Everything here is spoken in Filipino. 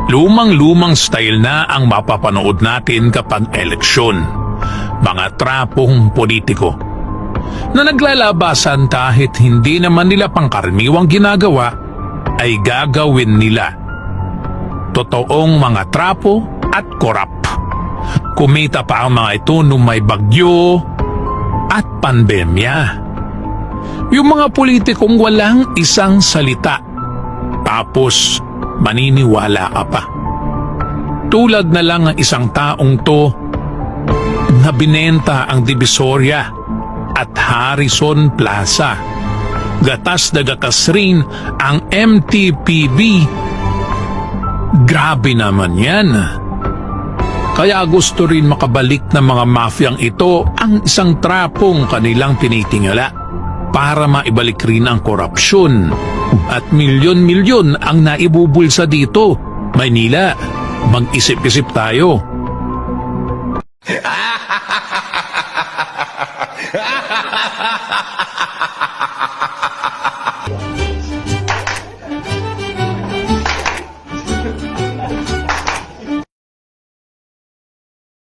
Lumang-lumang style na ang mapapanood natin kapag eleksyon. Mga trapong politiko na naglalabasan kahit hindi naman nila pangkaraniwang ginagawa ay gagawin nila. Totoong mga trapo at korap. Kumita pa ang mga ito nung may bagyo at pandemya. Yung mga politikong walang isang salita, tapos maniniwala ka pa. Tulad na lang ang isang taong to na binenta ang Divisoria at Harrison Plaza. Gatas na gatas rin ang MTPB. Grabe naman yan. Kaya gusto rin makabalik ng mga mafiyang ito ang isang trapong kanilang tinitingala para maibalik rin ang korupsyon. At milyon-milyon ang naibubulsa dito. Maynila, mag-isip-isip tayo.